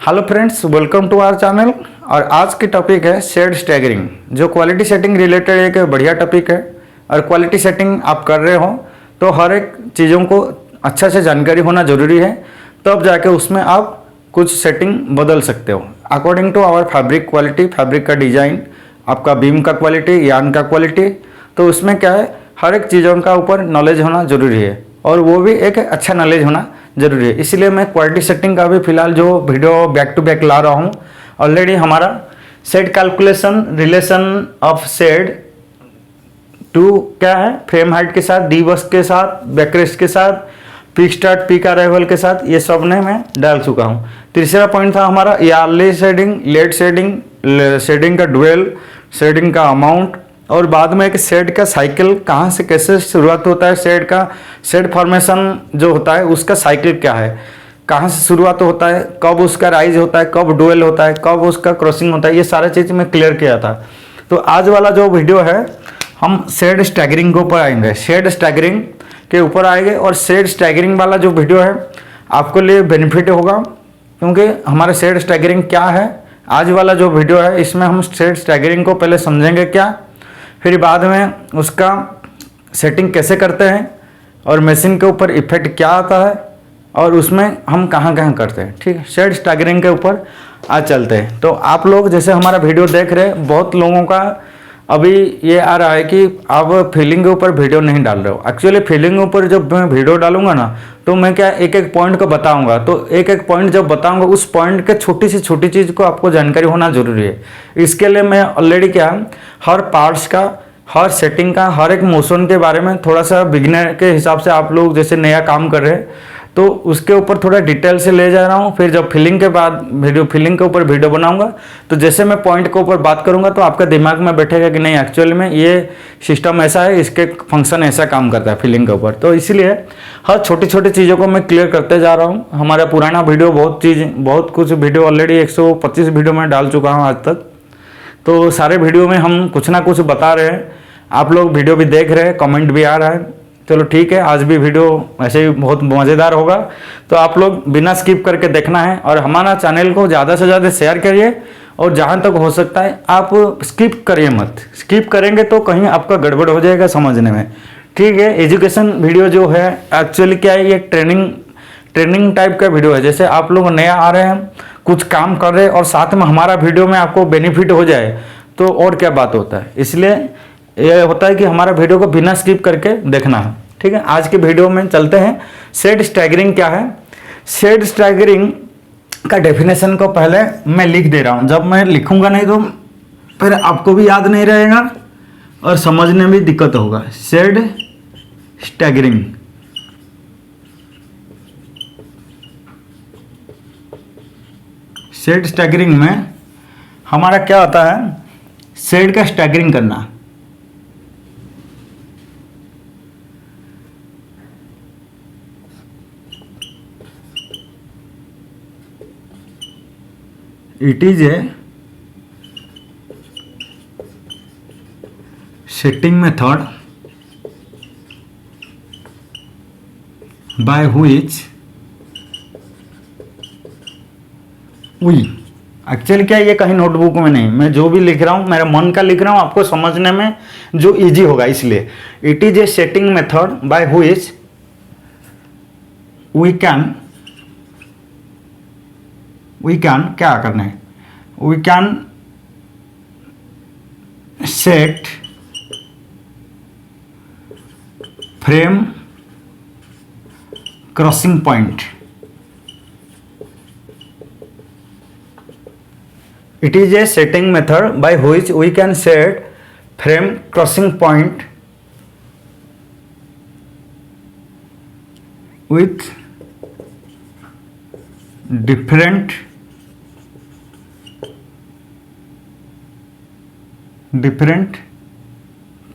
Hello friends, welcome to our channel. और आज की टॉपिक है शेड स्टैगरिंग, जो क्वालिटी सेटिंग रिलेटेड एक बढ़िया टॉपिक है। और क्वालिटी सेटिंग आप कर रहे हो तो हर एक चीज़ों को अच्छा से जानकारी होना ज़रूरी है, तब जाके उसमें आप कुछ सेटिंग बदल सकते हो according to our fabric quality, fabric का डिज़ाइन, आपका बीम का क्वालिटी, यार्न का क्वालिटी। तो उसमें क्या है, हर एक चीज़ों का ऊपर नॉलेज होना ज़रूरी है और वो भी एक अच्छा नॉलेज होना ज़रूरी है। इसलिए मैं क्वालिटी सेटिंग का भी फिलहाल जो वीडियो बैक टू बैक ला रहा हूँ। ऑलरेडी हमारा shed calculation, relation of shed two क्या है, फ्रेम हाइट के साथ, डी बस के साथ, बैकरेस्ट के साथ, पीक स्टार्ट, पीक अराइवल के साथ, ये सब ने मैं डाल चुका हूँ। तीसरा पॉइंट था हमारा यार्ली शेडिंग, लेट शेडिंग, शेडिंग का डुएल, शेडिंग का अमाउंट, और बाद में एक शेड का साइकिल कहाँ से कैसे शुरुआत होता है, शेड का शेड फॉर्मेशन जो होता है उसका साइकिल क्या है, कहाँ से शुरुआत होता है, कब उसका राइज होता है, कब डुएल होता है, कब उसका क्रॉसिंग होता है, ये सारा चीज़ मैं क्लियर किया था। तो आज वाला जो वीडियो है हम शेड स्टैगरिंग के ऊपर आएंगे, शेड स्टैगरिंग के ऊपर आएंगे। और शेड स्टैगरिंग वाला जो वीडियो है आपके लिए बेनिफिट होगा, क्योंकि हमारा शेड स्टैगरिंग क्या है, आज वाला जो वीडियो है इसमें हम शेड स्टैगरिंग को पहले समझेंगे क्या, फिर बाद में उसका सेटिंग कैसे करते हैं और मशीन के ऊपर इफेक्ट क्या आता है और उसमें हम कहाँ कहाँ करते हैं। ठीक है, शेड स्टैगरिंग के ऊपर आज चलते हैं। तो आप लोग जैसे हमारा वीडियो देख रहे हैं, बहुत लोगों का अभी ये आ रहा है कि आप फीलिंग के ऊपर वीडियो नहीं डाल रहे हो। एक्चुअली फीलिंग के ऊपर जब मैं वीडियो डालूंगा ना, तो मैं क्या एक एक पॉइंट को बताऊंगा। तो एक एक पॉइंट जब बताऊंगा, उस पॉइंट के छोटी से छोटी चीज़ को आपको जानकारी होना जरूरी है। इसके लिए मैं ऑलरेडी क्या हर पार्ट्स का, हर सेटिंग का, हर एक मोशन के बारे में थोड़ा सा बिगिनर के हिसाब से, आप लोग जैसे नया काम कर रहे हैं तो उसके ऊपर थोड़ा डिटेल से ले जा रहा हूँ। फिर जब फिलिंग के बाद वीडियो, फिलिंग के ऊपर वीडियो बनाऊंगा तो जैसे मैं पॉइंट के ऊपर बात करूंगा तो आपका दिमाग में बैठेगा कि नहीं एक्चुअली में ये सिस्टम ऐसा है, इसके फंक्शन ऐसा काम करता है फिलिंग के ऊपर। तो इसलिए हर छोटी छोटी चीज़ों को मैं क्लियर करते जा रहा हूँ। हमारा पुराना वीडियो बहुत कुछ वीडियो ऑलरेडी 125 वीडियो में डाल चुका हूँ आज तक। तो सारे वीडियो में हम कुछ ना कुछ बता रहे हैं, आप लोग वीडियो भी देख रहे हैं, कमेंट भी आ रहा है। चलो ठीक है, आज भी वीडियो ऐसे ही बहुत मज़ेदार होगा, तो आप लोग बिना स्किप करके देखना है। और हमारा चैनल को ज़्यादा से ज़्यादा शेयर करिए, और जहाँ तक हो सकता है आप स्किप करिए मत। स्किप करेंगे तो कहीं आपका गड़बड़ हो जाएगा समझने में। ठीक है, एजुकेशन वीडियो जो है एक्चुअली क्या है, ये ट्रेनिंग टाइप का वीडियो है। जैसे आप लोग नया आ रहे हैं, कुछ काम कर रहे हैं और साथ में हमारा वीडियो में आपको बेनिफिट हो जाए तो और क्या बात होता है। इसलिए ये होता है कि हमारा वीडियो को बिना स्किप करके देखना है। ठीक है, आज के वीडियो में चलते हैं। शेड स्टैगरिंग क्या है, शेड स्टैगरिंग का डेफिनेशन को पहले मैं लिख दे रहा हूं। जब मैं लिखूंगा नहीं तो फिर आपको भी याद नहीं रहेगा और समझने में दिक्कत होगा। शेड स्टैगरिंग, शेड स्टैगरिंग में हमारा क्या होता है, शेड का स्टैगरिंग करना। It is a setting method by which we, actually क्या ये कहीं नोटबुक में नहीं, मैं जो भी लिख रहा हूँ मेरा मन का लिख रहा हूँ, आपको समझने में जो इजी होगा इसलिए। It is a setting method bye which we can क्या करना है, we can set frame crossing point. It is a setting method by which we can set frame crossing point with different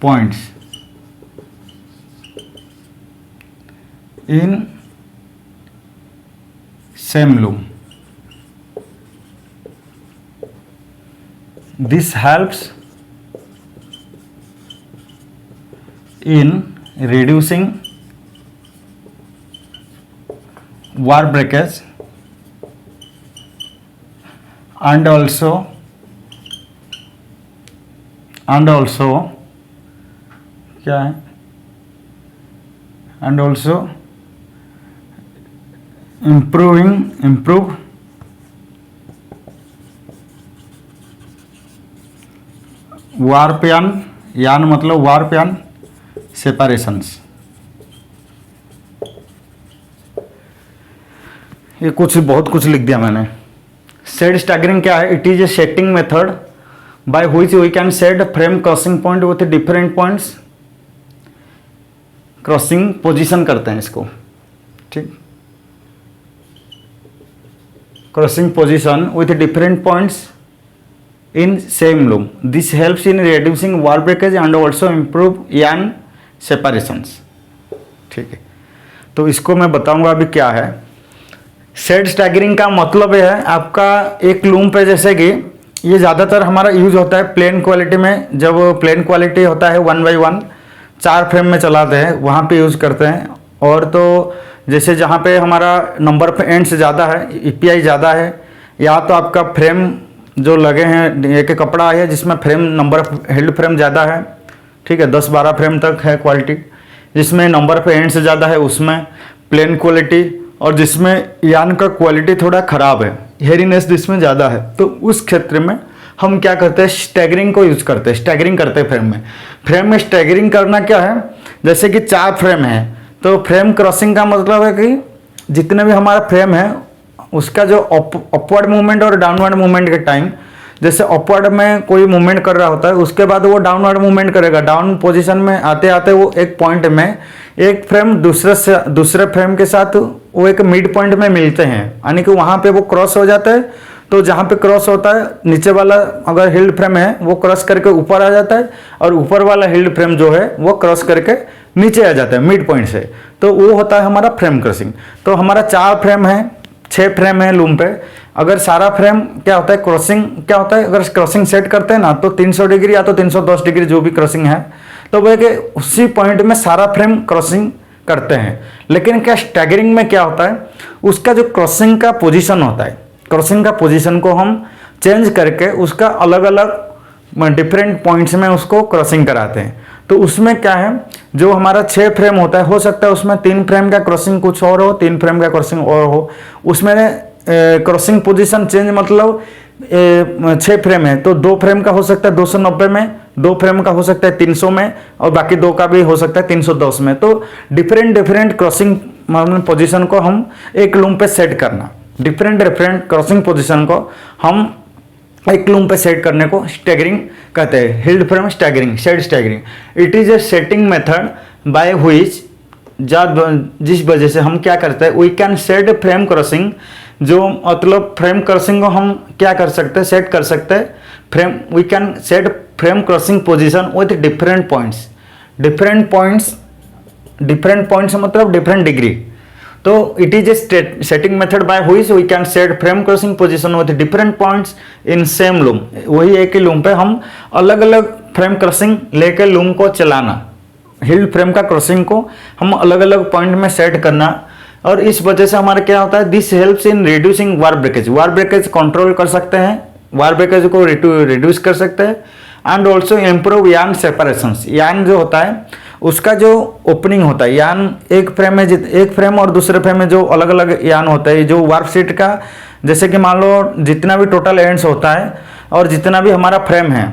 points in same loom. This helps in reducing war breakage and also क्या है, and also improve warp यान मतलब warp यान separations. ये बहुत कुछ लिख दिया मैंने। शेड स्टैगरिंग क्या है? It is a setting method by which we can set frame crossing point with different points. Crossing position करते हैं इसको, ठीक, crossing position with different points in same loom. This helps in reducing wall breakage and also improve yarn separations। ठीक है, तो इसको मैं बताऊंगा अभी क्या है। शेड स्टैगरिंग का मतलब है आपका एक लूम पे, जैसे कि ये ज़्यादातर हमारा यूज होता है प्लेन क्वालिटी में। जब प्लेन क्वालिटी होता है 1 by 1 4 फ्रेम में चलाते हैं, वहाँ पे यूज़ करते हैं। और तो जैसे जहाँ पे हमारा नंबर ऑफ एंड्स ज़्यादा है, EPI ज़्यादा है, या तो आपका फ्रेम जो लगे हैं, एक कपड़ा है जिसमें frame number of held frame ज़्यादा है, ठीक है, 10-12 फ्रेम तक है क्वालिटी, जिसमें नंबर ऑफ एंड्स ज़्यादा है उसमें प्लेन क्वालिटी, और जिसमें यान का क्वालिटी थोड़ा ख़राब है, हेरीनेस जिसमें ज़्यादा है, तो उस क्षेत्र में हम क्या करते हैं, स्टैगरिंग को यूज़ करते हैं। स्टैगरिंग करते हैं फ्रेम में स्टैगरिंग करना क्या है, जैसे कि 4 फ्रेम है तो फ्रेम क्रॉसिंग का मतलब है कि जितने भी हमारा फ्रेम है उसका जो अपवर्ड मूवमेंट और डाउनवर्ड मूवमेंट के टाइम, जैसे अपवर्ड में कोई मूवमेंट कर रहा होता है उसके बाद वो डाउनवर्ड मूवमेंट करेगा, डाउन पोजीशन में आते आते वो एक पॉइंट में एक फ्रेम दूसरे फ्रेम के साथ वो एक मिड पॉइंट में मिलते हैं, यानी कि वहाँ पे वो क्रॉस हो जाता है। तो जहाँ पे क्रॉस होता है नीचे वाला अगर हिल्ड फ्रेम है वो क्रॉस करके ऊपर आ जाता है, और ऊपर वाला हिल्ड फ्रेम जो है वो क्रॉस करके नीचे आ जाता है मिड पॉइंट से, तो वो होता है हमारा फ्रेम क्रॉसिंग। तो हमारा 4 फ्रेम है, 6 फ्रेम है लूम पे, अगर सारा फ्रेम क्या होता है क्रॉसिंग क्या होता है, अगर क्रॉसिंग सेट करते हैं ना तो 300 डिग्री या तो 310 डिग्री जो भी क्रॉसिंग है, तो वो कि उसी पॉइंट में सारा फ्रेम क्रॉसिंग करते हैं। लेकिन क्या स्टैगरिंग में क्या होता है, उसका जो क्रॉसिंग का पोजीशन होता है, क्रॉसिंग का पोजीशन को हम चेंज करके उसका अलग अलग डिफरेंट पॉइंट्स में उसको क्रॉसिंग कराते हैं। तो उसमें क्या है, जो हमारा 6 फ्रेम होता है, हो सकता है उसमें 3 फ्रेम का क्रॉसिंग कुछ और हो, 3 फ्रेम का क्रॉसिंग और हो, उसमें क्रॉसिंग पोजीशन चेंज मतलब 6 फ्रेम है तो 2 फ्रेम का हो सकता है 290 में, 2 फ्रेम का हो सकता है 300 में, और बाकी 2 का भी हो सकता है 310 में। तो डिफरेंट क्रॉसिंग पोजीशन को हम एक लूम पे सेट करना, डिफरेंट क्रॉसिंग पोजीशन को हम एक लूम पे सेट करने को स्टैगरिंग कहते हैं। Heald frame staggering, shed staggering, it is a setting method by which, जिस वजह से हम क्या करते हैं, we can set frame crossing, जो मतलब फ्रेम क्रॉसिंग को हम क्या कर सकते हैं, सेट कर सकते हैं frame, we can set frame crossing position with different points मतलब डिफरेंट डिग्री। तो it is a setting method by which we can set frame crossing position with different points in same loom. वही एक ही loom पे हम अलग अलग frame crossing लेकर loom को चलाना, हिल्ड फ्रेम का क्रॉसिंग को हम अलग अलग पॉइंट में सेट करना, और इस वजह से हमारा क्या होता है, this helps in reducing war breakage control कर सकते हैं, वार ब्रेकेज को रिड्यूस कर सकते हैं, एंड ऑल्सो इम्प्रूव यान सेपरेशंस। यान जो होता है उसका जो ओपनिंग होता है, यान एक फ्रेम में एक फ्रेम और दूसरे फ्रेम में जो अलग अलग यान होता है, जो वार्प शीट का, जैसे कि मान लो जितना भी टोटल एंड्स होता है और जितना भी हमारा फ्रेम है,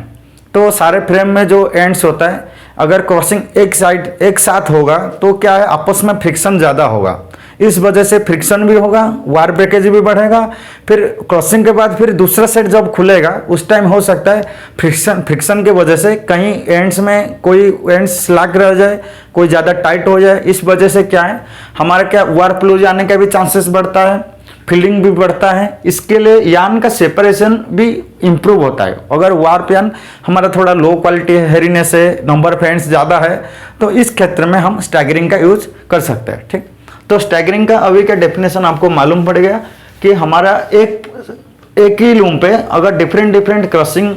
तो सारे फ्रेम में जो एंड्स होता है अगर क्रॉसिंग एक साथ होगा तो क्या है, आपस में फ्रिक्शन ज़्यादा होगा, इस वजह से फ्रिक्शन भी होगा, वार ब्रेकेज भी बढ़ेगा। फिर क्रॉसिंग के बाद फिर दूसरा सेट जब खुलेगा उस टाइम हो सकता है फ्रिक्शन की वजह से कहीं एंड्स में कोई एंड्स स्लैक रह जाए, कोई ज़्यादा टाइट हो जाए, इस वजह से क्या है हमारा क्या वार्प लूज आने का भी चांसेस बढ़ता है, फील्डिंग भी बढ़ता है। इसके लिए यान का सेपरेशन भी इम्प्रूव होता है। अगर वार्प यान हमारा थोड़ा लो क्वालिटी है, हेरीनेस है, नंबर ऑफ एंड्स ज़्यादा है, तो इस क्षेत्र में हम स्टैगरिंग का यूज कर सकते हैं। ठीक, तो स्टैगरिंग का अभी का डेफिनेशन आपको मालूम पड़ गया कि हमारा एक ही लूम पे अगर डिफरेंट क्रॉसिंग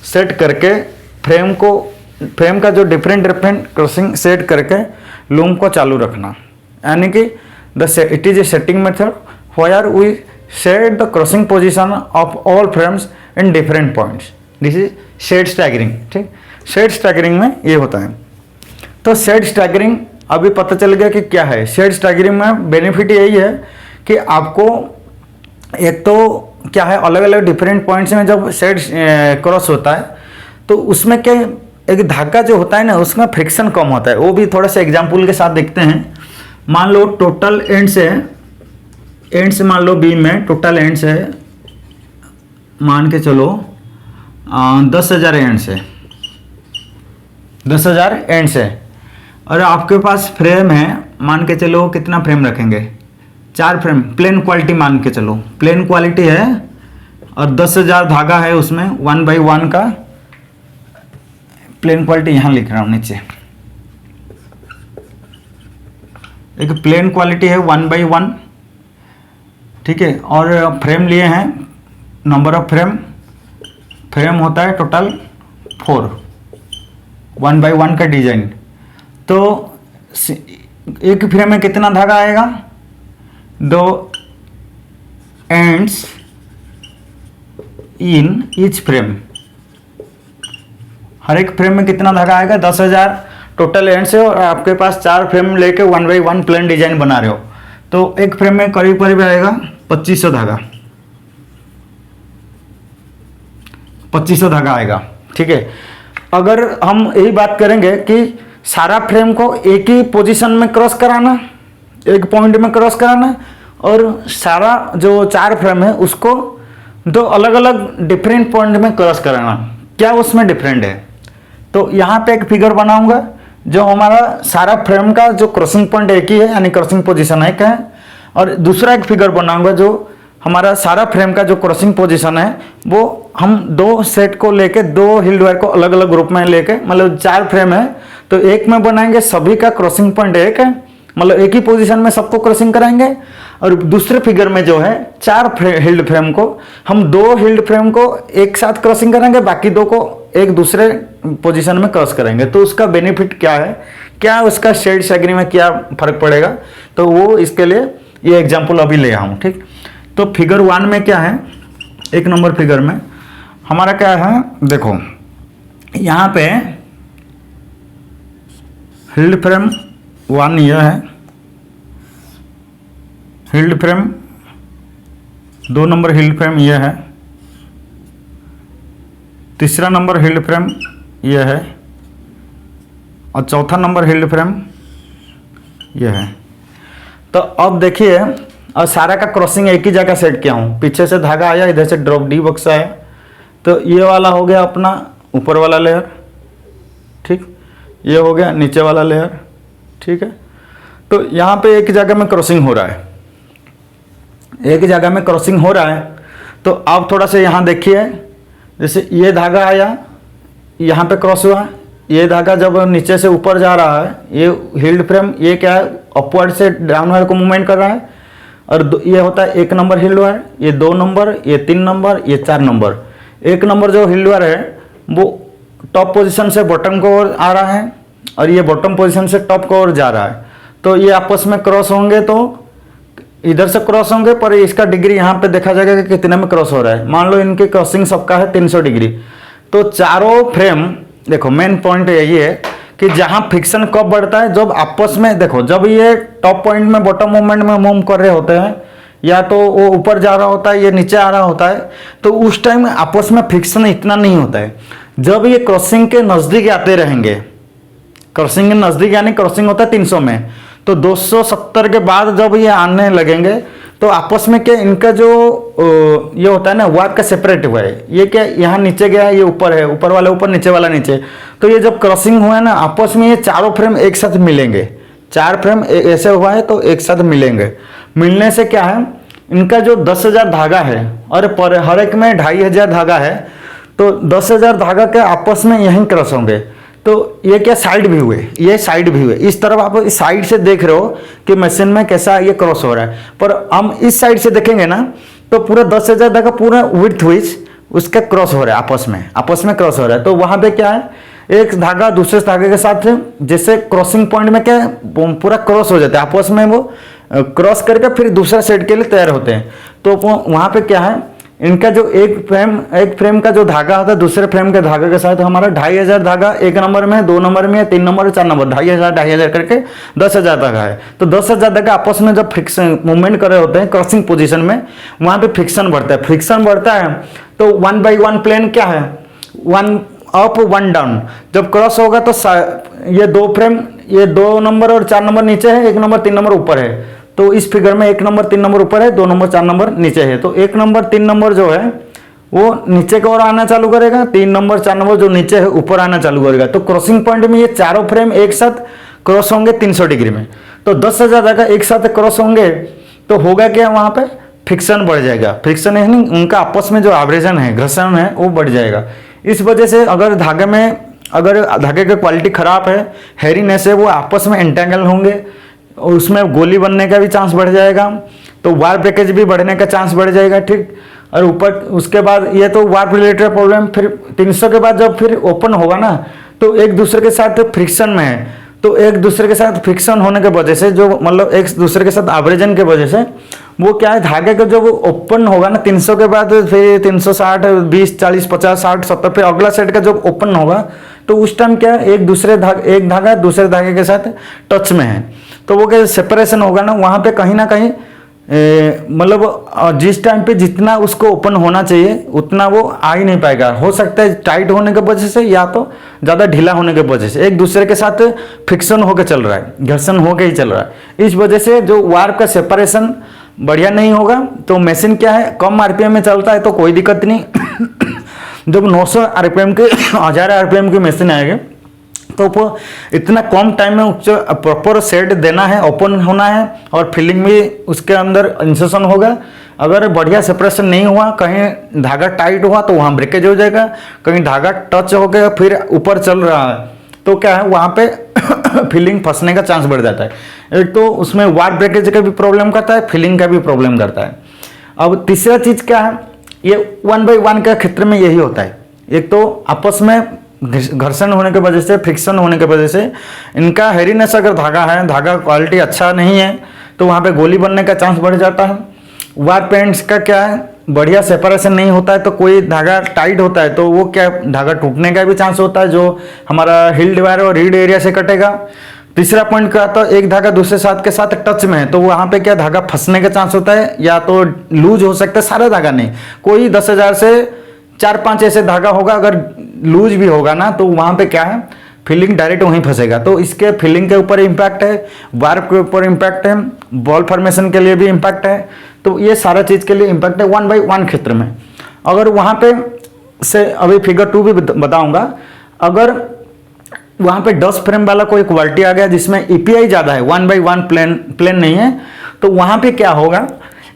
सेट करके फ्रेम का जो डिफरेंट क्रॉसिंग सेट करके लूम को चालू रखना, यानी कि it is a setting method where we shed the crossing position of all frames in different points, this is shed staggering. ठीक, शेड स्टैगरिंग में ये होता है। तो शेड स्टैगरिंग अभी पता चल गया कि क्या है। शेड स्टैगरिंग में बेनिफिट यही है कि आपको एक तो क्या है, अलग अलग डिफरेंट पॉइंट्स में जब शेड क्रॉस होता है तो उसमें क्या, एक धागा जो होता है ना उसमें फ्रिक्शन कम होता है। वो भी थोड़ा सा एग्जांपल के साथ देखते हैं। मान लो टोटल एंड से मान लो बीम में टोटल एंड से मान के चलो 10,000 एंड से 10,000 एंड से, और आपके पास फ्रेम है, मान के चलो कितना फ्रेम रखेंगे, 4 फ्रेम, प्लेन क्वालिटी मान के चलो, प्लेन क्वालिटी है और 10,000 धागा है उसमें 1/1 का प्लेन क्वालिटी। यहाँ लिख रहा हूँ नीचे, एक प्लेन क्वालिटी है 1/1, ठीक है। और फ्रेम लिए हैं, नंबर ऑफ फ्रेम होता है टोटल 4, 1/1 का डिजाइन। तो एक फ्रेम में कितना धागा आएगा, 2 एंड्स इन ईच फ्रेम, हर एक फ्रेम में कितना धागा आएगा, 10,000 टोटल एंड से, और आपके पास 4 फ्रेम लेके 1/1 प्लेन डिजाइन बना रहे हो, तो एक फ्रेम में करीब करीब आएगा 2500 धागा, 2500 धागा आएगा, ठीक है। अगर हम यही बात करेंगे कि सारा फ्रेम को एक ही पोजीशन में क्रॉस कराना, एक पॉइंट में क्रॉस कराना, और सारा जो 4 फ्रेम है उसको 2 अलग अलग डिफरेंट पॉइंट में क्रॉस कराना, क्या उसमें डिफरेंट है। तो यहाँ पे एक फिगर बनाऊंगा जो हमारा सारा फ्रेम का जो क्रॉसिंग पॉइंट एक ही है, यानी क्रॉसिंग पोजीशन एक है, और दूसरा एक फिगर बनाऊंगा जो हमारा सारा फ्रेम का जो क्रॉसिंग पोजीशन है वो हम 2 सेट को लेके 2 हिल्ड वायर को अलग अलग ग्रुप में लेके, मतलब 4 फ्रेम है तो एक में बनाएंगे सभी का क्रॉसिंग पॉइंट एक है, मतलब एक ही पोजीशन में सबको क्रॉसिंग कराएंगे। और दूसरे फिगर में जो है 4 हिल्ड फ्रेम को हम 2 हिल्ड फ्रेम को एक साथ क्रॉसिंग करेंगे, बाकी 2 को एक दूसरे पोजीशन में क्रॉस करेंगे। तो उसका बेनिफिट क्या है, क्या उसका शेड स्टैगरिंग में क्या फर्क पड़ेगा, तो वो इसके लिए ये एग्जांपल अभी ले आऊँ, ठीक। तो फिगर 1 में क्या है, 1 नंबर फिगर में हमारा क्या है, देखो यहाँ पे हिल्ड फ्रेम 1 यह है, healed frame 2 number healed frame यह है, तीसरा नंबर हिल्ड फ्रेम यह है, और चौथा नंबर हिल्ड फ्रेम यह है। तो अब देखिए, और सारा का क्रॉसिंग एक ही जगह सेट किया हूँ, पीछे से धागा आया, इधर से ड्रॉप डी बक्सा है, तो ये वाला हो गया अपना ऊपर वाला लेयर, ठीक, ये हो गया नीचे वाला लेयर, ठीक है। तो यहाँ पे एक जगह में क्रॉसिंग हो रहा है, एक जगह में क्रॉसिंग हो रहा है। तो आप थोड़ा सा यहाँ देखिए, जैसे ये धागा आया, यहाँ पे क्रॉस हुआ, ये धागा जब नीचे से ऊपर जा रहा है, ये हिल्ड फ्रेम ये क्या है, अपवर्ड से डाउनवर्ड को मूवमेंट कर रहा है, और ये होता है 1 नंबर हिल्ड वायर, ये 2 नंबर, ये 3 नंबर, ये 4 नंबर। 1 नंबर जो हिल्ड वायर है वो टॉप पोजीशन से बॉटम को ओर आ रहा है, और ये बॉटम पोजीशन से टॉप को ओर जा रहा है। तो ये आपस में क्रॉस होंगे, तो इधर से क्रॉस होंगे, पर इसका डिग्री यहाँ पे देखा जाएगा कि कितने में क्रॉस हो रहा है। मान लो इनकी क्रॉसिंग सबका है 300 डिग्री। तो चारों फ्रेम, देखो मेन पॉइंट यही है कि जहाँ फ्रिक्शन कब बढ़ता है, जब आपस में, देखो जब ये टॉप पॉइंट में बॉटम मूवमेंट में मूव कर रहे होते हैं, या तो वो ऊपर जा रहा होता है, ये नीचे आ रहा होता है, तो उस टाइम आपस में फ्रिक्शन इतना नहीं होता है। जब ये क्रॉसिंग के नज़दीक आते रहेंगे, क्रॉसिंग के नज़दीक यानी क्रॉसिंग होता है 300 में, तो 270 के बाद जब ये आने लगेंगे तो आपस में क्या इनका जो ये होता है ना, वार्प का सेपरेट हुआ है, ये क्या यहाँ नीचे गया है, ये ऊपर है, ऊपर वाला ऊपर, नीचे वाला नीचे। तो ये जब क्रॉसिंग हुआ है ना, आपस में ये चारों फ्रेम एक साथ मिलेंगे, 4 फ्रेम ऐसे हुआ है तो एक साथ मिलेंगे। मिलने से क्या है, इनका जो 10,000 धागा है, और पर हर एक में 2,500 धागा है, तो 10,000 धागा के आपस में यहीं क्रॉस होंगे। तो ये क्या साइड भी हुए, ये साइड भी हुए, इस तरफ आप इस साइड से देख रहे हो कि मशीन में कैसा ये क्रॉस हो रहा है। पर हम इस साइड से देखेंगे ना, तो पूरा 10,000 धागा पूरा विड्थ विच उसका क्रॉस हो रहा है, आपस में क्रॉस हो रहा है। तो वहां पे क्या है, एक धागा दूसरे धागे के साथ जैसे क्रॉसिंग पॉइंट में क्या पूरा क्रॉस हो जाता है, आपस में वो क्रॉस करके फिर दूसरा सेट के लिए तैयार होते हैं। तो वहाँ पे क्या है, इनका जो एक फ्रेम का जो धागा होता है दूसरे फ्रेम के धागे के साथ हमारा 2500 धागा एक नंबर में, 2 नंबर में, 3 नंबर, 4 नंबर, 2500 करके 10,000 धागा है। तो 10,000 धागा आपस में जब फ्रिक्शन मूवमेंट कर रहे होते हैं क्रॉसिंग पोजीशन में, वहाँ पे फ्रिक्शन बढ़ता है। फ्रिक्शन बढ़ता है तो 1 by 1 प्लेन क्या है, 1 अप 1 डाउन। जब क्रॉस होगा तो ये 2 फ्रेम, ये 2 नंबर और 4 नंबर नीचे है, 1 नंबर 3 नंबर ऊपर है। तो इस फिगर में 1 नंबर 3 नंबर ऊपर है, 2 नंबर 4 नंबर नीचे है। तो 1 नंबर 3 नंबर जो है वो नीचे की ओर आना चालू करेगा, 3 नंबर 4 नंबर जो नीचे है ऊपर आना चालू करेगा। तो क्रॉसिंग पॉइंट में ये चारों फ्रेम एक साथ क्रॉस होंगे 300 डिग्री में। तो 10,000 धागा एक साथ क्रॉस होंगे तो होगा क्या, वहां पे फ्रिक्शन बढ़ जाएगा। फ्रिक्शन यानी उनका आपस में जो एब्रेजन है, घर्षण है, वो बढ़ जाएगा। इस वजह से अगर धागे की क्वालिटी खराब है, हेरीनेस है, वो आपस में एंटेंगल होंगे, उसमें गोली बनने का भी चांस बढ़ जाएगा। तो वार ब्रेकेज भी बढ़ने का चांस बढ़ जाएगा, ठीक। और ऊपर उसके बाद ये तो वार रिलेटेड प्रॉब्लम। फिर 300 के बाद जब फिर ओपन होगा ना, तो एक दूसरे के साथ फ्रिक्शन में है, तो एक दूसरे के साथ फ्रिक्शन होने के वजह से जो मतलब एक दूसरे के साथ एब्रेजन के वजह से वो क्या है, धागे का जब ओपन होगा ना 300 के बाद, फिर 360, 20, 40, 50, 60, 70, फिर अगला सेट का जब ओपन होगा तो उस टाइम क्या है, एक धागा दूसरे धागे के साथ टच में है। तो वो क्या सेपरेशन होगा ना, वहाँ पे कहीं ना कहीं मतलब जिस टाइम पे जितना उसको ओपन होना चाहिए उतना वो आ ही नहीं पाएगा। हो सकता है टाइट होने के वजह से या तो ज़्यादा ढीला होने के वजह से एक दूसरे के साथ फ्रिक्शन होकर चल रहा है, घर्षण होकर ही चल रहा है। इस वजह से जो वार्प का सेपरेशन बढ़िया नहीं होगा। तो मशीन क्या है, कम आरपीएम में चलता है तो कोई दिक्कत नहीं। जब 900 आरपीएम के 1000 आरपीएम की मशीन आएगी तो वो इतना कम टाइम में प्रॉपर सेट देना है, ओपन होना है और फिलिंग भी उसके अंदर इंसर्शन होगा। अगर बढ़िया सेपरेशन नहीं हुआ, कहीं धागा टाइट हुआ तो वहाँ ब्रेकेज हो जाएगा, कहीं धागा टच हो गया फिर ऊपर चल रहा है तो क्या है वहाँ पे फिलिंग फंसने का चांस बढ़ जाता है। एक तो उसमें वार ब्रेकेज का भी प्रॉब्लम करता है, फिलिंग का भी प्रॉब्लम करता है। अब तीसरा चीज़ क्या है, ये 1 by 1 का क्षेत्र में यही होता है। एक तो आपस में घर्षण होने की वजह से, फ्रिक्शन होने की वजह से इनका हेरीनेस अगर धागा है, धागा क्वालिटी अच्छा नहीं है तो वहाँ पे गोली बनने का चांस बढ़ जाता है। वार पेंट्स का क्या है, बढ़िया सेपरेशन नहीं होता है तो कोई धागा टाइट होता है तो वो क्या धागा टूटने का भी चांस होता है, जो हमारा हिल डिवाइडर और रीड एरिया से कटेगा। तीसरा पॉइंट क्या आता है, एक धागा दूसरे साथ के साथ टच में है तो वहाँ पे क्या धागा फंसने का चांस होता है, या तो लूज हो सकता है, सारा धागा नहीं, कोई 10,000 से 4-5 ऐसे धागा होगा। अगर लूज भी होगा ना तो वहाँ पे क्या है, फिलिंग डायरेक्ट वहीं फंसेगा। तो इसके फिलिंग के ऊपर इम्पैक्ट है, वार्प के ऊपर इम्पैक्ट है, बॉल फॉर्मेशन के लिए भी इम्पैक्ट है। तो ये सारा चीज़ के लिए इम्पैक्ट है 1 by 1 क्षेत्र में। अगर वहाँ पे से अभी फिगर 2 भी बताऊँगा, अगर वहाँ पे 10 फ्रेम वाला कोई क्वालिटी आ गया जिसमें ईपीआई ज़्यादा है, 1 by 1 प्लेन नहीं है, तो वहाँ पे क्या होगा,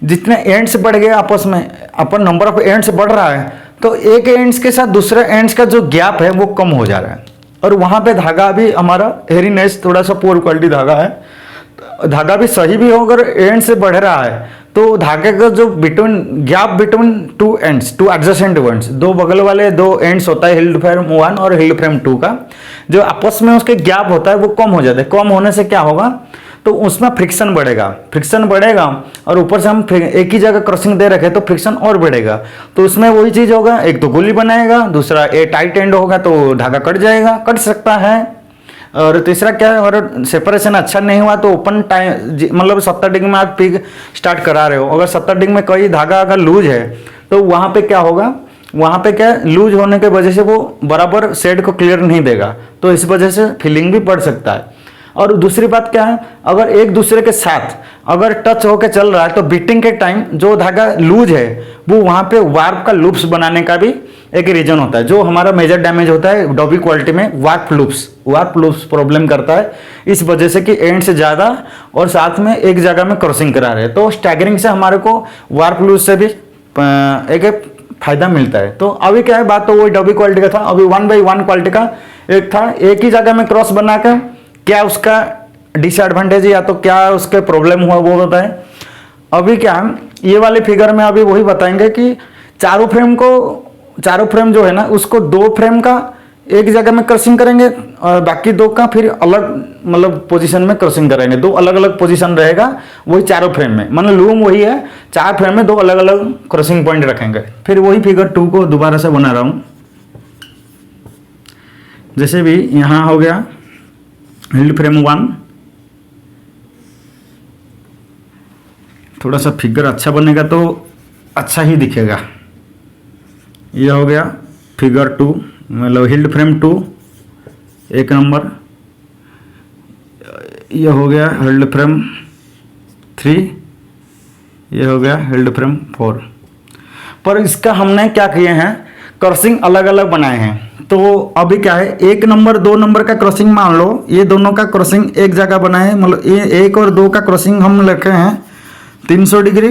जितने एंड्स बढ़ गए आपस में, अपन नंबर ऑफ एंड्स बढ़ रहा है तो एक एंड्स के साथ दूसरे एंड्स का जो गैप है वो कम हो जा रहा है। और वहाँ पे धागा भी हमारा हेरीनेस थोड़ा सा पुअर क्वालिटी धागा है, धागा भी सही भी हो, अगर एंड से बढ़ रहा है तो धागे का जो gap between 2 ends, 2 adjacent ends, 2 बगल वाले 2 एंड्स होता है हिल्ड फ्रेम 1 और हिल्ड फ्रेम 2 का, जो आपस में उसके गैप होता है वो कम हो जाता है। कम होने से क्या होगा, तो उसमें फ्रिक्शन बढ़ेगा और ऊपर से हम एक ही जगह क्रॉसिंग दे रखे तो फ्रिक्शन और बढ़ेगा। तो उसमें वही चीज़ होगा, एक तो गोली बनाएगा, दूसरा टाइट एंड होगा तो धागा कट सकता है। और तीसरा क्या है, अगर सेपरेशन अच्छा नहीं हुआ तो ओपन टाइम मतलब 70 डिग्री में आप पिक स्टार्ट करा रहे हो, अगर 70 डिग्री में कोई धागा अगर लूज है तो वहाँ पे क्या होगा, वहाँ पे क्या लूज होने के वजह से वो बराबर शेड को क्लियर नहीं देगा, तो इस वजह से फिलिंग भी बढ़ सकता है। और दूसरी बात क्या है, अगर एक दूसरे के साथ अगर टच होकर चल रहा है तो बीटिंग के टाइम जो धागा लूज है वो वहाँ पे वार्प का लूप्स बनाने का भी एक रीजन होता है। जो हमारा मेजर डैमेज होता है डॉबी क्वालिटी में, वार्प लूप्स प्रॉब्लम करता है, इस वजह से कि एंड से ज़्यादा और साथ में एक जगह में क्रॉसिंग करा रहे हैं। तो स्टैगरिंग से हमारे को वार्प लूप्स से भी एक फायदा मिलता है। तो अभी क्या है, बात तो वही डॉबी क्वालिटी का था। अभी 1 by 1 क्वालिटी का एक था, एक ही जगह में क्रॉस बनाकर क्या उसका डिसएडवांटेज या तो क्या उसके प्रॉब्लम हुआ वो बताएं। अभी क्या ये वाले फिगर में अभी वही बताएंगे कि चारों फ्रेम जो है ना उसको 2 फ्रेम का एक जगह में क्रॉसिंग करेंगे और बाकी दो का फिर अलग मतलब पोजीशन में क्रॉसिंग करेंगे, दो अलग अलग पोजीशन रहेगा वही चारों फ्रेम में, मतलब लूम वही है, 4 फ्रेम में 2 अलग अलग क्रॉसिंग पॉइंट रखेंगे। फिर वही फिगर 2 को दोबारा से बना रहा हूँ। जैसे भी यहाँ हो गया हिल्ड फ्रेम 1, थोड़ा सा फिगर अच्छा बनेगा तो अच्छा ही दिखेगा। ये हो गया फिगर 2, मतलब हिल्ड फ्रेम 2 1 नंबर। ये हो गया हिल्ड फ्रेम 3, ये हो गया हिल्ड फ्रेम 4। पर इसका हमने क्या किए हैं, क्रॉसिंग अलग अलग बनाए हैं। तो अभी क्या है, 1 नंबर 2 नंबर का क्रॉसिंग मान लो, ये दोनों का क्रॉसिंग एक जगह बनाए, मतलब ये 1 और 2 का क्रॉसिंग हम रखे हैं 300 डिग्री,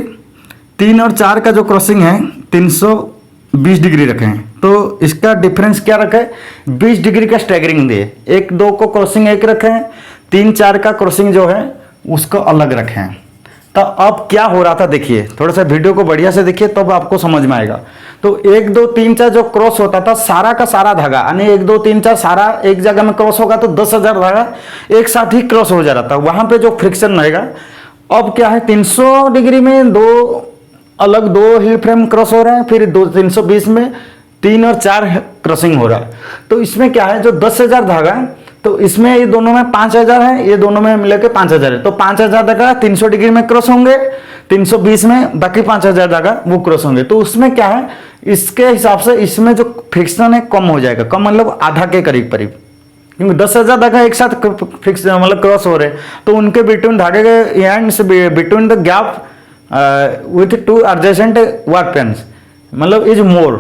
3 और 4 का जो क्रॉसिंग है 320 डिग्री रखे हैं। तो इसका डिफरेंस क्या रखे, 20 डिग्री का स्टैगरिंग दिए। 1 2 को क्रॉसिंग एक रखे हैं, 3 4 का क्रॉसिंग जो है उसको अलग रखे हैं। तो अब क्या हो रहा था देखिए, थोड़ा सा वीडियो को बढ़िया से देखिए तब आपको समझ में आएगा। तो 1 2 3 4 जो क्रॉस होता था सारा का सारा धागा, यानी 1 2 3 4 सारा एक जगह में क्रॉस होगा तो 10,000 धागा एक साथ ही क्रॉस हो जा रहा था, वहां पे जो फ्रिक्शन रहेगा। अब क्या है, 300 डिग्री में 2 अलग 2 हिल फ्रेम क्रॉस हो रहे हैं, फिर 320 में 3 और 4 क्रॉसिंग हो रहा है। तो इसमें क्या है, जो 10,000 धागा है तो इसमें ये दोनों में 5,000 है, ये दोनों में मिलकर 5,000 है। तो 5,000 धागा 300 डिग्री में क्रॉस होंगे, 320 में बाकी 5,000 धागा वो क्रॉस होंगे। तो उसमें क्या है, इसके हिसाब से इसमें जो फ्रिक्शन है कम हो जाएगा, कम मतलब आधा के करीब करीब, क्योंकि 10,000 धागा एक साथ फिक्स मतलब क्रॉस हो रहे हैं। तो उनके बिटवीन धागे के ends between the gap with 2 adjacent work planes मतलब is more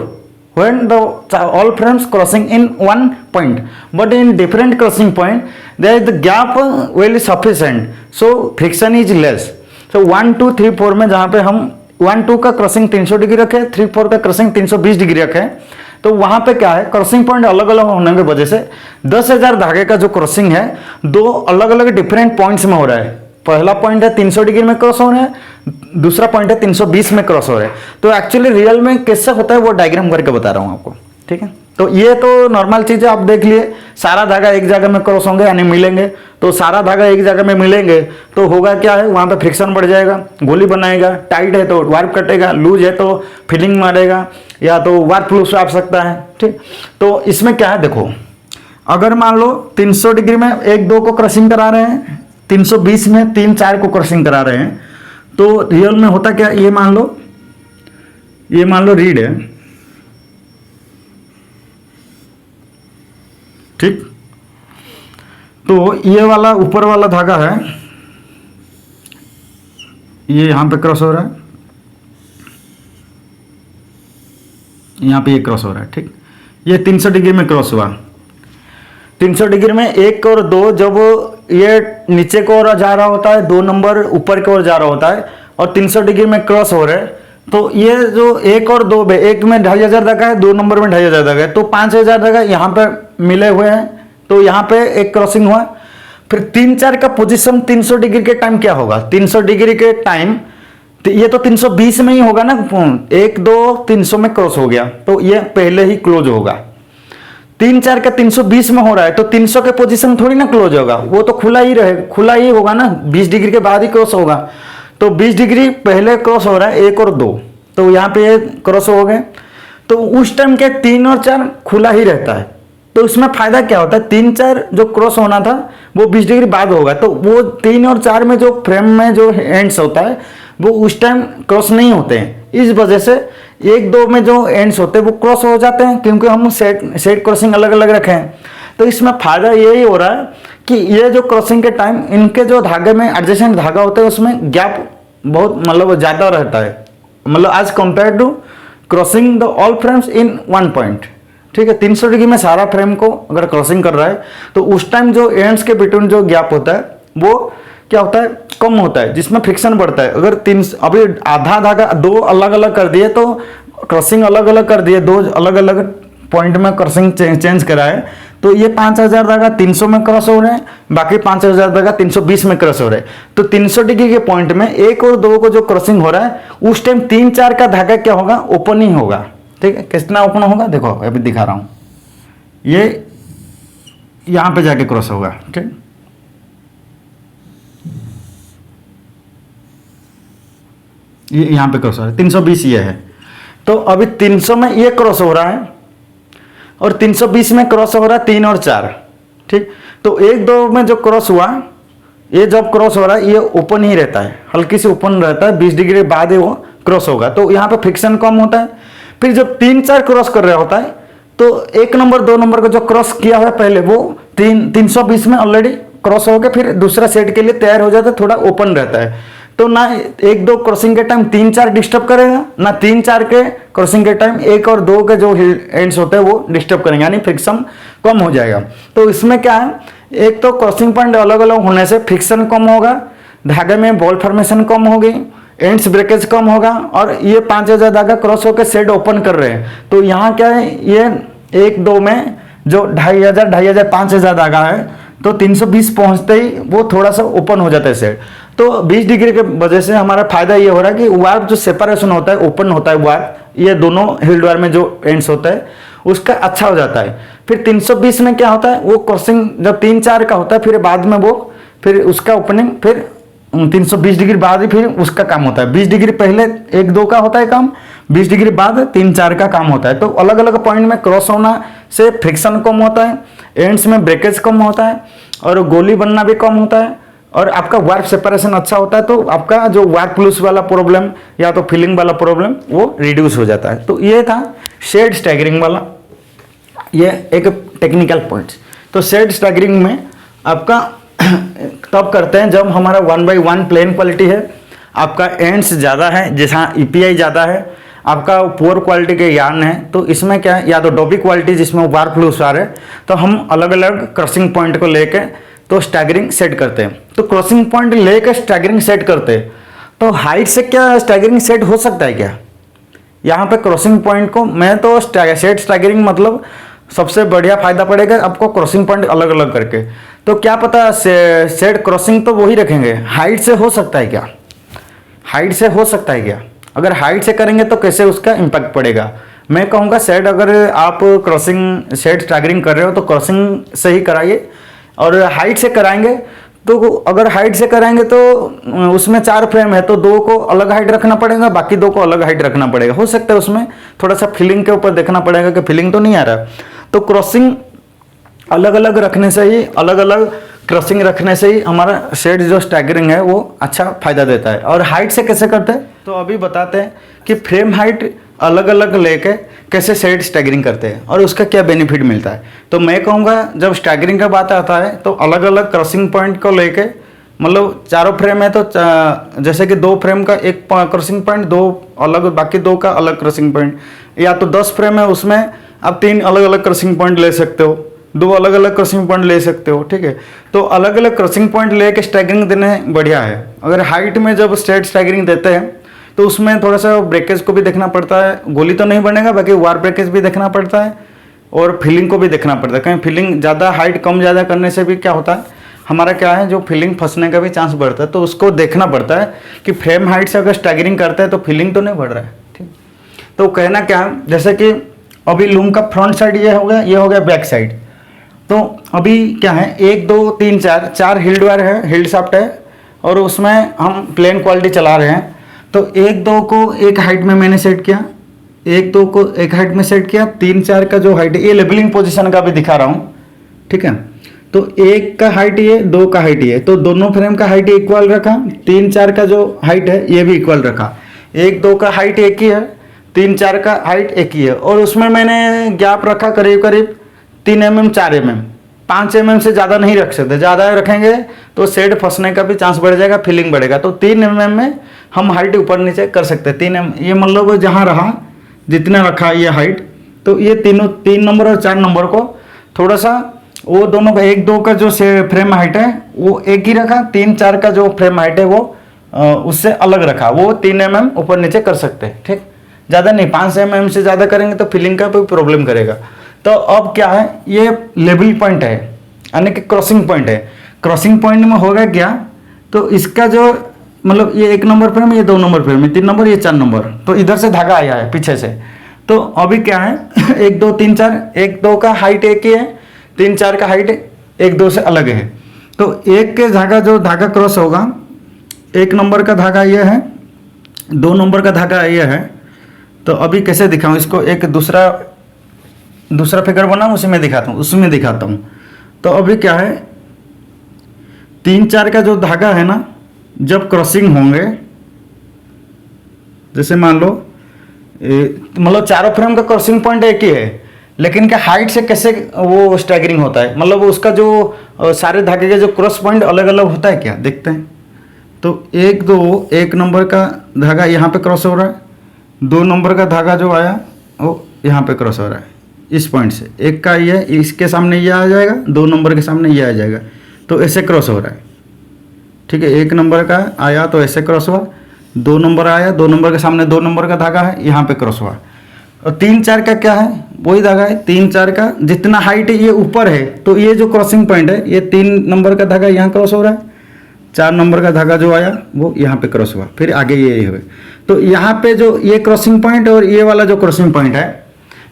when the all frames crossing in one point, but in different crossing point there is the gap well sufficient, so friction is less। so 1 2 3 4 में जहाँ पे हम 1 2 का crossing 300 degree रखे, 3 4 का crossing 320 degree रखे, तो वहां पे क्या है, क्रॉसिंग पॉइंट अलग अलग होने की वजह से 10,000 धागे का जो क्रॉसिंग है 2 अलग अलग डिफरेंट पॉइंट्स में हो रहा है। पहला पॉइंट है 300 डिग्री में क्रॉस हो रहा है, दूसरा पॉइंट है 320 में क्रॉस हो रहा है। तो एक्चुअली रियल में कैसे होता है वो डायग्राम करके बता रहा हूं आपको, ठीक है। तो ये तो नॉर्मल चीज है, आप देख लिए सारा धागा एक जगह में क्रॉस होंगे यानी मिलेंगे, तो सारा धागा एक जगह में मिलेंगे तो होगा क्या है, वहां पे फ्रिक्शन बढ़ जाएगा, गोली बनाएगा, टाइट है तो वार्प कटेगा, लूज है तो फिलिंग मारेगा या तो वार्प लूज आ सकता है, ठीक। तो इसमें क्या है देखो, अगर मान लो 300 डिग्री में 1 2 को क्रॉसिंग करा रहे हैं, 320 में 3 4 को क्रॉसिंग करा रहे हैं, तो रियल में होता क्या, ये मान लो रीड है, ठीक। तो ये वाला ऊपर वाला धागा है, ये यहां पे क्रॉस हो रहा है, यहां पे ये क्रॉस हो रहा है, ठीक। ये 300 डिग्री में क्रॉस हुआ, 300 डिग्री में 1 और 2 जब ये नीचे की ओर जा रहा होता है, 2 नंबर ऊपर की ओर जा रहा होता है और 300 डिग्री में क्रॉस हो रहे हैं, तो ये जो 1 और 2 में, 1 में 2,500 धागा है, 2 नंबर में 2,500 धागा है, तो 5,000 धागा यहाँ पे मिले हुए हैं, तो यहाँ पे एक क्रॉसिंग हुआ। फिर 3 4 का पोजीशन 300 डिग्री के टाइम क्या होगा, 300 डिग्री के टाइम तो ये तो 320 में ही होगा ना, 1 2 300 में क्रॉस हो गया तो ये पहले ही क्लोज होगा। 3 4 का 320 में हो रहा है तो 300 के पोजीशन थोड़ी ना क्लोज होगा, वो तो खुला ही रहे, खुला ही होगा ना, 20 डिग्री के बाद ही क्रॉस होगा। तो 20 डिग्री पहले क्रॉस हो रहा है 1 और 2, तो यहाँ पे क्रॉस हो गए, तो उस टाइम के 3 और 4 खुला ही रहता है। तो उसमें फायदा क्या होता है, 3 4 जो क्रॉस होना था वो 20 डिग्री बाद होगा, तो वो 3 और 4 में जो फ्रेम में जो एंड्स होता है वो उस टाइम क्रॉस नहीं होते हैं। इस वजह से 1 2 में जो एंड्स होते हैं वो क्रॉस हो जाते हैं, क्योंकि हम सेट क्रॉसिंग अलग अलग रखे हैं। तो इसमें फायदा यही हो रहा है कि ये जो क्रॉसिंग के टाइम इनके जो धागे में एडजेसेंट धागा होता है उसमें गैप बहुत मतलब ज़्यादा रहता है, मतलब as compare to crossing the all frames in one point, ठीक है। 300 डिग्री में सारा फ्रेम को अगर क्रॉसिंग कर रहा है तो उस टाइम जो एंड्स के बिटवीन जो गैप होता है वो क्या होता है, कम होता है, जिसमें फ्रिक्शन बढ़ता है। अगर अभी आधा धागा 2 अलग अलग कर दिए तो क्रॉसिंग अलग अलग कर दिए, 2 अलग अलग पॉइंट में क्रॉसिंग चेंज करा है, तो ये 5,000 धागा 300 में क्रॉस हो रहे हैं, बाकी 5,000 धागा 320 में क्रॉस हो रहे हैं। तो 300 डिग्री के पॉइंट में 1 और 2 को जो क्रॉसिंग हो रहा है उस टाइम 3 4 का धागा क्या होगा, ओपन ही होगा, ठीक है। कितना ओपन होगा देखो अभी दिखा रहा हूं, ये यहाँ पे जाके क्रॉस होगा, ठीक। ये यहाँ पे क्रॉस हो रहा है, 320 ये है। तो अभी 300 में ये क्रॉस हो रहा है और 320 में क्रॉस हो रहा है 3 और 4, ठीक। तो 1-2 में जो क्रॉस हुआ, ये जब क्रॉस हो रहा है ये ओपन ही रहता है, हल्की से ओपन रहता है, 20 डिग्री बाद ही वो क्रॉस होगा। तो यहाँ पे फ्रिक्शन कम होता है। फिर जब 3-4 क्रॉस कर रहा होता है तो 1 नंबर 2 नंबर को जो क्रॉस किया हुआ है पहले, वो 320 में ऑलरेडी क्रॉस हो गया, फिर दूसरा सेट के लिए तैयार हो जाता है, थोड़ा ओपन रहता है। तो ना 1-2 क्रॉसिंग के टाइम 3-4 डिस्टर्ब करेगा, ना 3-4 के क्रॉसिंग के टाइम 1 और 2 के जो एंड्स होते हैं वो डिस्टर्ब करेंगे, यानी फ्रिक्शन कम हो जाएगा। तो इसमें क्या है, एक तो क्रॉसिंग पॉइंट अलग अलग होने से फ्रिक्शन कम होगा, धागे में बॉल फॉर्मेशन कम होगी, एंड्स ब्रेकेज कम होगा, और ये 5000 धागा क्रॉस होकर शेड ओपन कर रहे हैं। तो यहाँ क्या है, ये 1-2 में जो 2500 5000 धागा है, तो 320 पहुंचते ही वो थोड़ा सा ओपन हो जाता है शेड। तो 20 डिग्री के वजह से हमारा फायदा ये हो रहा है कि वार्प जो सेपरेशन होता है, ओपन होता है वार्प, ये दोनों हिल्ड वायर में जो एंड्स होता है उसका अच्छा हो जाता है। फिर 320 में क्या होता है, वो क्रॉसिंग जब 3-4 का होता है, फिर बाद में वो फिर उसका ओपनिंग फिर 320 डिग्री बाद ही फिर उसका काम होता है। 20 डिग्री पहले 1-2 का होता है काम, 20 डिग्री बाद 3-4 का काम होता है। तो अलग अलग पॉइंट में क्रॉस होना से फ्रिक्शन कम होता है, एंड्स में ब्रेकेज कम होता है, और गोली बनना भी कम होता है, और आपका वार्प सेपरेशन अच्छा होता है। तो आपका जो वार्प लूज वाला प्रॉब्लम या तो फिलिंग वाला प्रॉब्लम वो रिड्यूस हो जाता है। तो ये था शेड स्टैगरिंग वाला, ये एक टेक्निकल पॉइंट। तो शेड स्टैगरिंग में आपका तब करते हैं जब हमारा 1/1 प्लेन क्वालिटी है, आपका एंड्स ज़्यादा है, जैसा ईपीआई ज़्यादा है, आपका पुअर क्वालिटी के यार्न है। तो इसमें क्या है, या तो डोबी क्वालिटी जिसमें वार्प लूज आ रहे, तो हम अलग अलग क्रॉसिंग पॉइंट को लेके तो स्टैगरिंग सेट करते हैं। तो क्रॉसिंग पॉइंट लेके स्टैगरिंग सेट करते हैं। तो हाइट से क्या स्टैगरिंग सेट हो सकता है क्या? यहाँ पे क्रॉसिंग पॉइंट को मैं तो सेट स्टैगरिंग मतलब सबसे बढ़िया फायदा पड़ेगा आपको क्रॉसिंग पॉइंट अलग अलग करके। तो क्या पता सेट क्रॉसिंग तो वही रखेंगे, हाइट से हो सकता है क्या? हाइट से हो सकता है क्या? अगर हाइट से करेंगे तो कैसे उसका इम्पैक्ट पड़ेगा? मैं कहूँगा सेट, अगर आप क्रॉसिंग सेट स्टैगरिंग कर रहे हो तो क्रॉसिंग से ही कराइए, और हाइट से कराएंगे तो अगर हाइट से कराएंगे तो उसमें 4 फ्रेम है तो 2 को अलग हाइट रखना पड़ेगा, बाकी 2 को अलग हाइट रखना पड़ेगा। हो सकता है उसमें थोड़ा सा फिलिंग के ऊपर देखना पड़ेगा कि फिलिंग तो नहीं आ रहा। तो क्रॉसिंग अलग अलग रखने से ही, अलग अलग क्रॉसिंग रखने से ही हमारा शेड जो स्टैगरिंग है वो अच्छा फायदा देता है। और हाइट से कैसे करते हैं तो अभी बताते हैं कि फ्रेम हाइट अलग अलग लेके कैसे शेड स्टैगरिंग करते हैं और उसका क्या बेनिफिट मिलता है। तो मैं कहूँगा जब स्टैगरिंग का बात आता है तो अलग अलग क्रॉसिंग पॉइंट को लेके, मतलब 4 फ्रेम है तो जैसे कि 2 फ्रेम का एक क्रॉसिंग पॉइंट, 2 अलग, बाकी 2 का अलग क्रॉसिंग पॉइंट, या तो 10 फ्रेम है उसमें आप 3 अलग अलग क्रॉसिंग पॉइंट ले सकते हो, 2 अलग अलग क्रॉसिंग पॉइंट ले सकते हो, ठीक है। तो अलग अलग क्रॉसिंग पॉइंट लेके स्टैगरिंग देने बढ़िया है। अगर हाइट में जब स्ट्रेट स्टैगरिंग देते हैं तो उसमें थोड़ा सा ब्रेकेज को भी देखना पड़ता है, गोली तो नहीं बनेगा, बाकी वार ब्रेकेज भी देखना पड़ता है और फिलिंग को भी देखना पड़ता है। कहीं फिलिंग ज़्यादा हाइट कम ज़्यादा करने से भी क्या होता है, हमारा क्या है जो फिलिंग फंसने का भी चांस बढ़ता है। तो उसको देखना पड़ता है कि फ्रेम हाइट से अगर स्टैगरिंग करते हैं तो फिलिंग तो नहीं बढ़ रहा है, ठीक। तो कहना क्या है, जैसे कि अभी लूम का फ्रंट साइड ये हो गया, ये हो गया बैक साइड। तो अभी क्या है 1 2 3 4 हिल्ड वायर है, हिल्ड शाफ्ट है, और उसमें हम प्लेन क्वालिटी चला रहे हैं। तो 1 2 को एक हाइट में मैंने सेट किया, 1 2 को एक हाइट में सेट किया, 3 4 का जो हाइट है, ये लेबलिंग पोजीशन का भी दिखा रहा हूँ, ठीक है। तो 1 का हाइट ये, 2 का हाइट ये, तो दोनों फ्रेम का हाइट इक्वल रखा। 3 4 का जो हाइट है ये भी इक्वल रखा। 1 2 का हाइट एक ही है, 3 4 का हाइट एक ही है, और उसमें मैंने गैप रखा करीब करीब 3 mm 4 mm, 5 mm से ज़्यादा नहीं रख सकते। ज़्यादा रखेंगे तो शेड फंसने का भी चांस बढ़ जाएगा, फिलिंग बढ़ेगा। तो 3 mm में हम हाइट ऊपर नीचे कर सकते हैं। 3 mm ये मतलब जहाँ रहा जितना रखा ये हाइट, तो ये 3 नंबर और 4 नंबर को थोड़ा सा वो दोनों का 1 2 का जो फ्रेम हाइट है वो एक ही रखा, 3 4 का जो फ्रेम हाइट है वो उससे अलग रखा, वो 3 mm ऊपर नीचे कर सकते हैं, ठीक। ज़्यादा नहीं, 5 mm से ज़्यादा करेंगे तो फिलिंग का कोई प्रॉब्लम करेगा। तो अब क्या है, ये लेवल पॉइंट है यानी कि क्रॉसिंग पॉइंट है। क्रॉसिंग पॉइंट में होगा क्या, तो इसका जो मतलब ये 1 नंबर फ्रेम, ये 2 नंबर फ्रेम, ये 3 नंबर, ये 4 नंबर, तो इधर से धागा आया है पीछे से, तो अभी क्या है 1 2 3 4, 1 2 का हाइट एक ही है, 3 4 का हाइट 1 2 से अलग है। तो एक के धागा जो धागा क्रॉस होगा, 1 नंबर का धागा ये है, 2 नंबर का धागा ये है। तो अभी कैसे दिखाऊं इसको, एक दूसरा फिगर बनाऊं उसी में दिखाता हूं, उसमें दिखाता हूं। तो अभी क्या है 3 4 का जो धागा है ना, जब क्रॉसिंग होंगे, जैसे मान लो मतलब चारों फ्रेम का क्रॉसिंग पॉइंट एक ही है, लेकिन क्या हाइट से कैसे वो स्टैगरिंग होता है, मतलब उसका जो सारे धागे के जो क्रॉस पॉइंट अलग अलग होता है क्या, देखते हैं। तो 1 2 1 नंबर का धागा यहाँ पे क्रॉस हो रहा है, 2 नंबर का धागा जो आया वो यहाँ पे क्रॉस हो रहा है इस पॉइंट से। एक का ये इसके सामने ये आ जाएगा, 2 नंबर के सामने ये आ जाएगा, तो ऐसे क्रॉस हो रहा है। ठीक है, 1 नंबर का आया तो ऐसे क्रॉस हुआ, 2 नंबर आया, 2 नंबर के सामने 2 नंबर का धागा है, यहाँ पे क्रॉस हुआ। और 3 4 का क्या है, वही धागा है। 3 4 का जितना हाइट ये ऊपर है, तो ये जो क्रॉसिंग पॉइंट है, ये 3 नंबर का धागा यहाँ क्रॉस हो रहा है, 4 नंबर का धागा जो आया वो यहाँ पे क्रॉस हुआ, फिर आगे ये हुए। तो यहाँ पे जो ये क्रॉसिंग पॉइंट और ये वाला जो क्रॉसिंग पॉइंट है,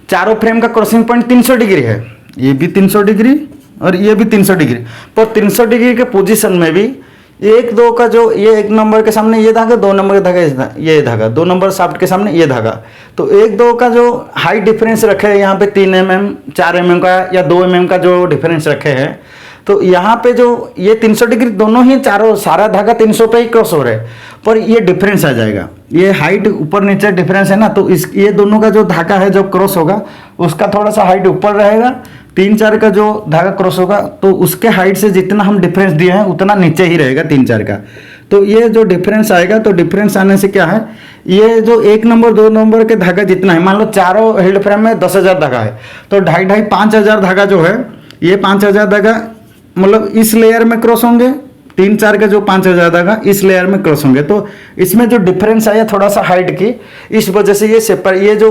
चारों फ्रेम का क्रॉसिंग पॉइंट 300 डिग्री है, ये भी 300 डिग्री और ये भी 300 डिग्री। पर 300 डिग्री के पोजीशन में भी 1 2 का जो ये 1 नंबर के सामने ये धागा, 2 नंबर के धागा ये धागा, 2 नंबर शाफ्ट के सामने ये धागा, तो 1 2 का जो हाइट डिफरेंस रखे हैं यहाँ पे 3 mm 4 mm का या 2 mm का जो डिफरेंस रखे हैं, तो यहाँ पे जो ये 300 डिग्री दोनों ही चारों सारा धागा 300 पे ही क्रॉस हो रहे हैं, पर ये डिफरेंस आ जाएगा। ये हाइट ऊपर नीचे डिफरेंस है ना, तो इस ये दोनों का जो धागा है जब क्रॉस होगा उसका थोड़ा सा हाइट ऊपर रहेगा, 3 4 का जो धागा क्रॉस होगा तो उसके हाइट से जितना हम डिफरेंस दिए हैं उतना नीचे ही रहेगा 3 4 का। तो ये जो डिफरेंस आएगा, तो डिफरेंस आने से क्या है, ये जो 1 नंबर 2 नंबर के धागा जितना है, मान लो चारों हेड फ्रेम में 10,000 धागा है, तो 2.5 5,000 धागा जो है, ये 5,000 धागा मतलब इस लेयर में क्रॉस होंगे, 3 4 का जो 5,000 धागा इस लेयर में क्रॉस होंगे। तो इसमें जो डिफरेंस आया थोड़ा सा हाइट की, इस वजह से ये जो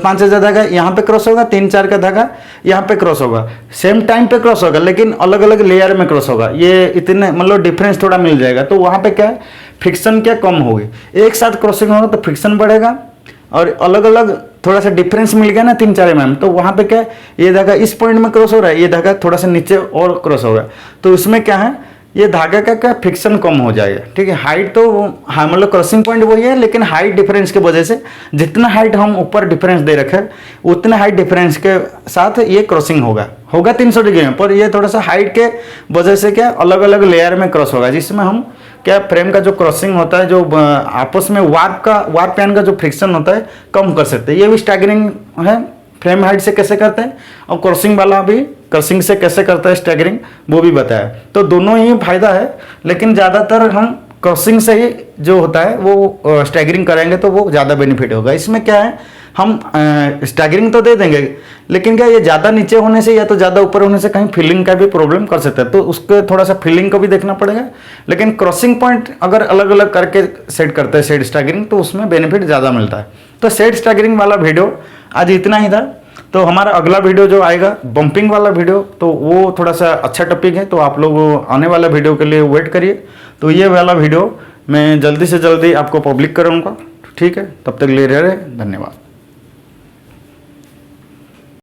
5,000 धागा यहाँ पे क्रॉस होगा, 3 4 का धागा यहाँ पे क्रॉस होगा, सेम टाइम पे क्रॉस होगा, लेकिन अलग अलग लेयर में क्रॉस होगा। ये इतने मतलब डिफरेंस थोड़ा मिल जाएगा, तो वहाँ पे क्या है फ्रिक्शन क्या कम होगी। एक साथ क्रॉसिंग होगा तो फ्रिक्शन बढ़ेगा, और अलग अलग थोड़ा सा डिफरेंस मिल गया ना 3 4 mm, तो वहाँ पे क्या है ये धागा इस पॉइंट में क्रॉस हो रहा है, ये धागा थोड़ा सा नीचे और क्रॉस हो रहा है, तो इसमें क्या है ये धागा का क्या फ्रिक्शन कम हो जाएगा। ठीक है, हाइट तो हाँ मतलब क्रॉसिंग पॉइंट वही है, लेकिन हाइट डिफरेंस की वजह से जितना हाइट हम ऊपर डिफरेंस दे रखे उतने हाइट डिफरेंस के साथ ये क्रॉसिंग होगा 300 डिग्री में, पर ये थोड़ा सा हाइट के वजह से क्या अलग अलग लेयर में क्रॉस होगा, जिसमें हम क्या फ्रेम का जो क्रॉसिंग होता है, जो आपस में वार्प पैन का जो फ्रिक्शन होता है कम कर सकते हैं। ये भी स्टैगरिंग है, फ्रेम हाइट से कैसे करते हैं, और क्रॉसिंग वाला भी क्रॉसिंग से कैसे करता है स्टैगरिंग, वो भी बताया। तो दोनों ही फायदा है, लेकिन ज़्यादातर हम क्रॉसिंग से ही जो होता है वो स्टैगरिंग करेंगे तो वो ज़्यादा बेनिफिट होगा। इसमें क्या है हम स्टैगरिंग तो दे देंगे, लेकिन क्या ये ज़्यादा नीचे होने से या तो ज़्यादा ऊपर होने से कहीं फिलिंग का भी प्रॉब्लम कर सकता है, तो उसके थोड़ा सा फिलिंग को भी देखना पड़ेगा। लेकिन क्रॉसिंग पॉइंट अगर अलग अलग करके सेट करते हैं शेड स्टैगरिंग, तो उसमें बेनिफिट ज़्यादा मिलता है। तो शेड स्टैगरिंग वाला वीडियो आज इतना ही था। तो हमारा अगला वीडियो जो आएगा बम्पिंग वाला वीडियो, तो वो थोड़ा सा अच्छा टॉपिक है, तो आप लोग आने वाला वीडियो के लिए वेट करिए। तो ये वाला वीडियो मैं जल्दी से जल्दी आपको पब्लिक करूँगा। ठीक है, तब तक ले रहे, धन्यवाद।